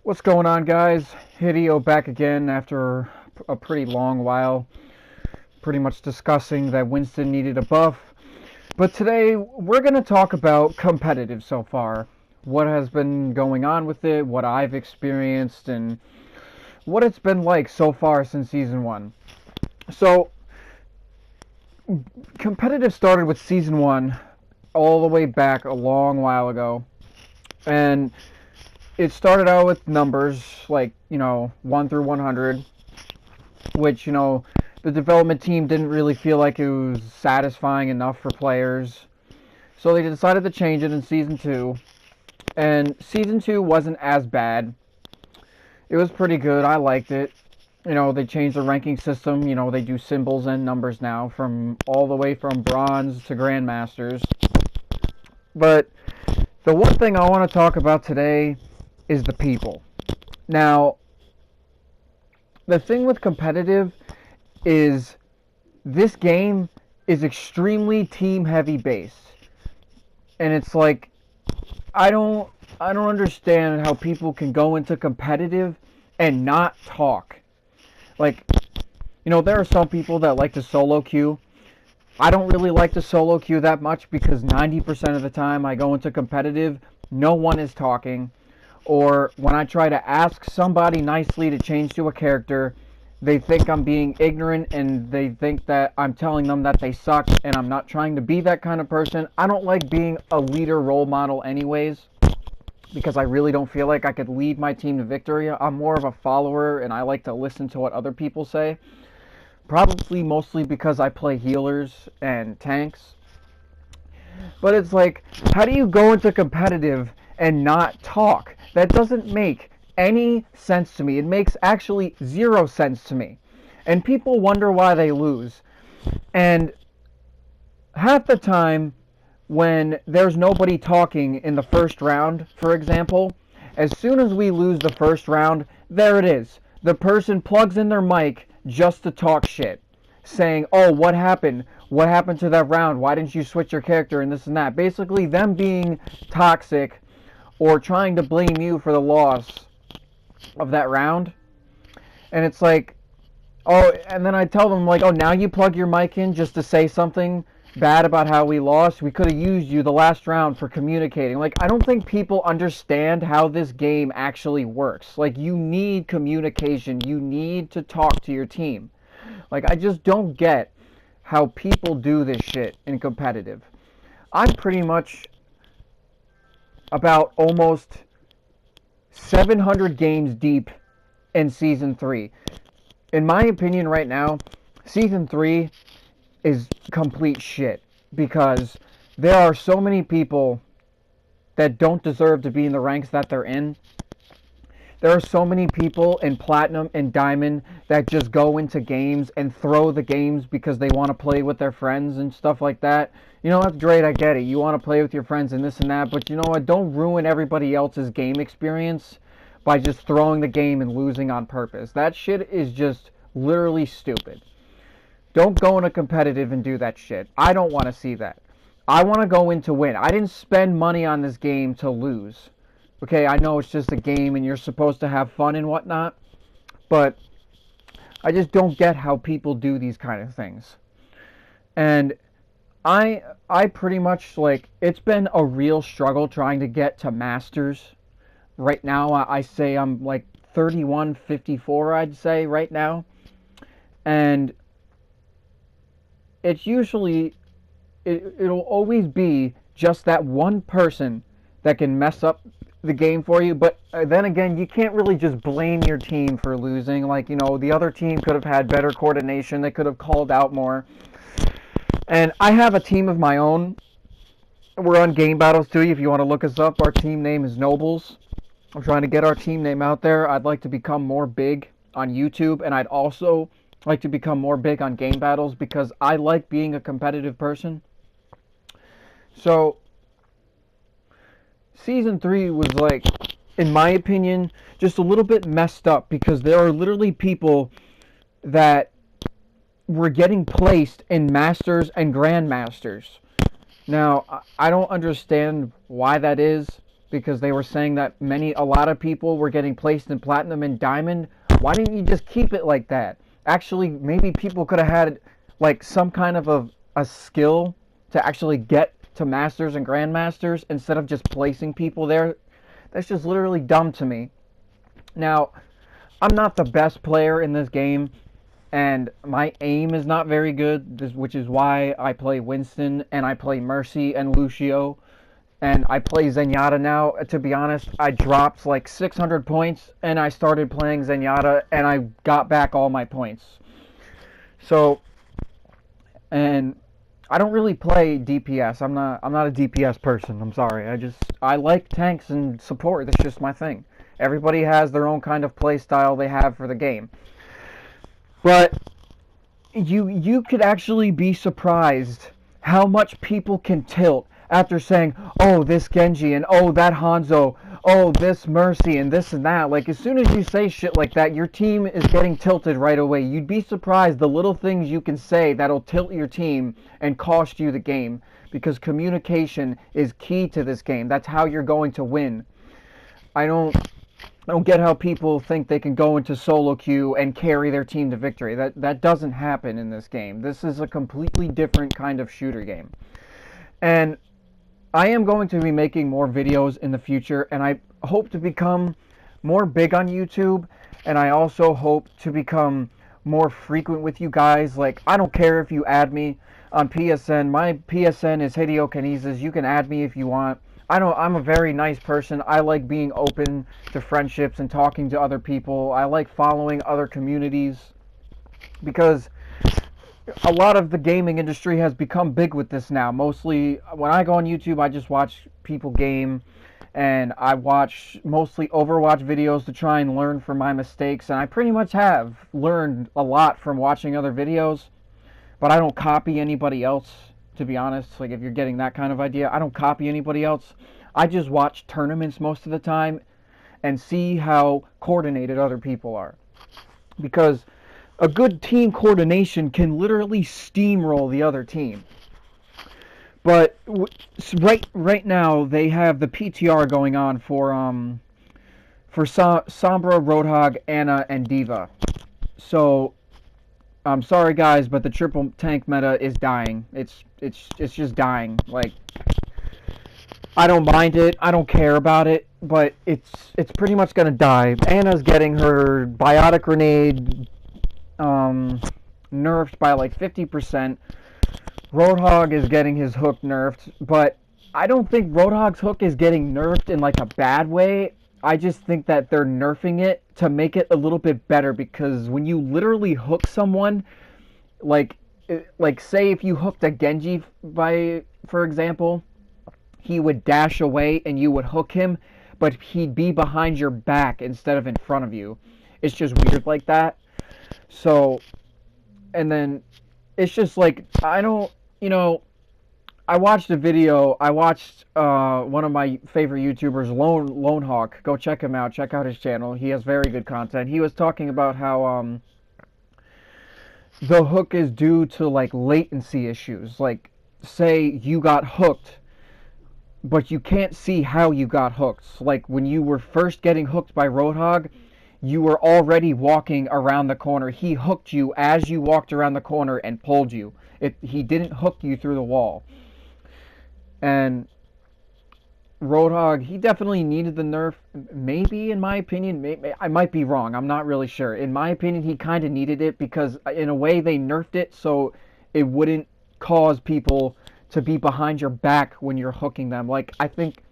What's going on, guys? Hideo back again after a pretty long while, pretty much discussing that Winston needed a buff. But today, we're going to talk about competitive so far. What has been going on with it, what I've experienced, and what it's been like so far since Season 1. So, competitive started with Season 1 all the way back a long while ago. And it started out with numbers like, 1 through 100, which, the development team didn't really feel like it was satisfying enough for players. So they decided to change it in Season 2. And Season 2 wasn't as bad. It was pretty good. I liked it. They changed the ranking system. They do symbols and numbers now, from all the way from bronze to grandmasters. But the one thing I want to talk about today is the people. Now, the thing with competitive is this game is extremely team heavy based. And it's like I don't understand how people can go into competitive and not talk. Like, there are some people that like to solo queue. I don't really like to solo queue that much because 90% of the time I go into competitive, no one is talking. Or when I try to ask somebody nicely to change to a character, they think I'm being ignorant and they think that I'm telling them that they suck, and I'm not trying to be that kind of person. I don't like being a leader role model anyways, because I really don't feel like I could lead my team to victory. I'm more of a follower and I like to listen to what other people say. Probably mostly because I play healers and tanks. But it's like, how do you go into competitive and not talk? That doesn't make any sense to me. It makes actually zero sense to me. And people wonder why they lose. And half the time, when there's nobody talking in the first round, for example, as soon as we lose the first round, there it is. The person plugs in their mic just to talk shit, saying, oh, what happened? What happened to that round? Why didn't you switch your character and this and that? Basically, them being toxic or trying to blame you for the loss of that round. And it's like, oh, and then I tell them, like, oh, now you plug your mic in just to say something bad about how we lost. We could have used you the last round for communicating. Like, I don't think people understand how this game actually works. Like, you need communication. You need to talk to your team. Like, I just don't get how people do this shit in competitive. I'm pretty much about almost 700 games deep in Season 3. In my opinion right now, Season 3 is complete shit because there are so many people that don't deserve to be in the ranks that they're in. There are so many people in Platinum and Diamond that just go into games and throw the games because they want to play with their friends and stuff like that. That's great, I get it. You want to play with your friends and this and that, but you know what? Don't ruin everybody else's game experience by just throwing the game and losing on purpose. That shit is just literally stupid. Don't go into competitive and do that shit. I don't want to see that. I want to go in to win. I didn't spend money on this game to lose. Okay, I know it's just a game and you're supposed to have fun and whatnot, but I just don't get how people do these kind of things. And I pretty much, like, it's been a real struggle trying to get to Masters. Right now, I say I'm like 31-54, I'd say, right now. And it's usually, it'll always be just that one person that can mess up the game for you. But then again, you can't really just blame your team for losing. Like, the other team could have had better coordination. They could have called out more. And I have a team of my own. We're on Game Battles too, if you want to look us up. Our team name is Nobles. I'm trying to get our team name out there. I'd like to become more big on YouTube, and I'd also like to become more big on Game Battles because I like being a competitive person. So Season 3 was, like, in my opinion, just a little bit messed up because there are literally people that were getting placed in Masters and Grandmasters. Now, I don't understand why that is. because they were saying that a lot of people were getting placed in platinum and diamond. Why didn't you just keep it like that? Actually, maybe people could have had like some kind of a skill to actually get to masters and grandmasters instead of just placing people there. That's just literally dumb to me. Now, I'm not the best player in this game, and my aim is not very good, which is why I play Winston, and I play Mercy and Lucio, and I play Zenyatta now. To be honest, I dropped like 600 points, and I started playing Zenyatta, and I got back all my points. So, and I don't really play DPS. I'm not a DPS person. I'm sorry. I like tanks and support. That's just my thing. Everybody has their own kind of play style they have for the game. But you could actually be surprised how much people can tilt after saying, "Oh, this Genji," and "Oh, that Hanzo," "Oh, this Mercy," and this and that. Like, as soon as you say shit like that, your team is getting tilted right away. You'd be surprised the little things you can say that'll tilt your team and cost you the game, because communication is key to this game. That's how you're going to win. I don't get how people think they can go into solo queue and carry their team to victory. That doesn't happen in this game. This is a completely different kind of shooter game. And I am going to be making more videos in the future, and I hope to become more big on YouTube, and I also hope to become more frequent with you guys. Like, I don't care if you add me on PSN. My PSN is Hideo Kinesis. You can add me if you want. I'm a very nice person. I like being open to friendships and talking to other people. I like following other communities, because a lot of the gaming industry has become big with this now. Mostly, when I go on YouTube, I just watch people game, and I watch mostly Overwatch videos to try and learn from my mistakes, and I pretty much have learned a lot from watching other videos, but I don't copy anybody else, to be honest. Like, if you're getting that kind of idea, I don't copy anybody else. I just watch tournaments most of the time and see how coordinated other people are, because a good team coordination can literally steamroll the other team. But right now they have the PTR going on for Sombra, Roadhog, Ana, and D.Va. So I'm sorry guys, but the triple tank meta is dying. It's just dying. Like, I don't mind it. I don't care about it, but it's pretty much gonna die. Ana's getting her biotic grenade nerfed by like 50%. Roadhog is getting his hook nerfed, but I don't think Roadhog's hook is getting nerfed in like a bad way. I just think that they're nerfing it to make it a little bit better, because when you literally hook someone, like say if you hooked a Genji for example, he would dash away and you would hook him, but he'd be behind your back instead of in front of you. It's just weird like that. So, and then it's just like, I watched a video. I watched one of my favorite YouTubers, Lone Hawk. Go check him out. Check out his channel. He has very good content. He was talking about how the hook is due to like latency issues. Like, say you got hooked, but you can't see how you got hooked. Like, when you were first getting hooked by Roadhog, you were already walking around the corner. He hooked you as you walked around the corner and pulled you. He didn't hook you through the wall. And Roadhog, he definitely needed the nerf. Maybe, in my opinion, I might be wrong. I'm not really sure. In my opinion, he kind of needed it, because in a way they nerfed it so it wouldn't cause people to be behind your back when you're hooking them. Like, I think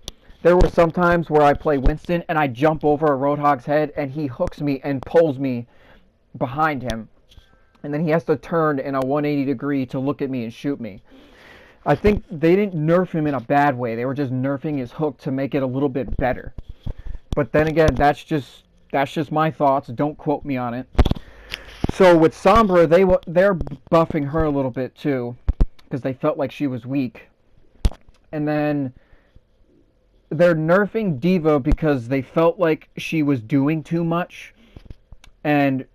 there were some times where I play Winston and I jump over a Roadhog's head and he hooks me and pulls me behind him. And then he has to turn in a 180 degree to look at me and shoot me. I think they didn't nerf him in a bad way. They were just nerfing his hook to make it a little bit better. But then again, that's just my thoughts. Don't quote me on it. So with Sombra, they're buffing her a little bit too, because they felt like she was weak. And then they're nerfing D.Va because they felt like she was doing too much. And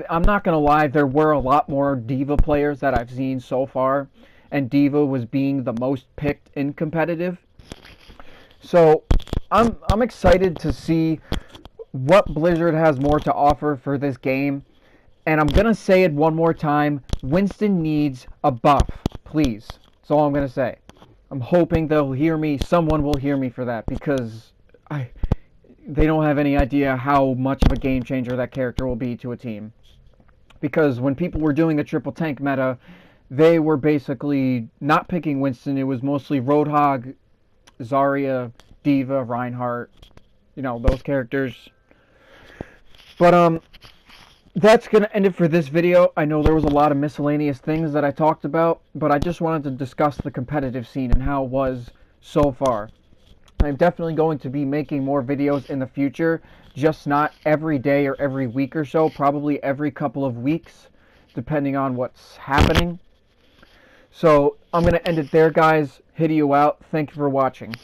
I'm not going to lie, there were a lot more D.Va players that I've seen so far, and D.Va was being the most picked in competitive. So I'm excited to see what Blizzard has more to offer for this game. And I'm going to say it one more time. Winston needs a buff, please. That's all I'm going to say. I'm hoping they'll hear me. Someone will hear me for that, because they don't have any idea how much of a game changer that character will be to a team. Because when people were doing the triple tank meta, they were basically not picking Winston. It was mostly Roadhog, Zarya, D.Va, Reinhardt, those characters. But that's going to end it for this video. I know there was a lot of miscellaneous things that I talked about, but I just wanted to discuss the competitive scene and how it was so far. I'm definitely going to be making more videos in the future, just not every day or every week or so, probably every couple of weeks, depending on what's happening. So I'm going to end it there, guys. Hitting you out. Thank you for watching.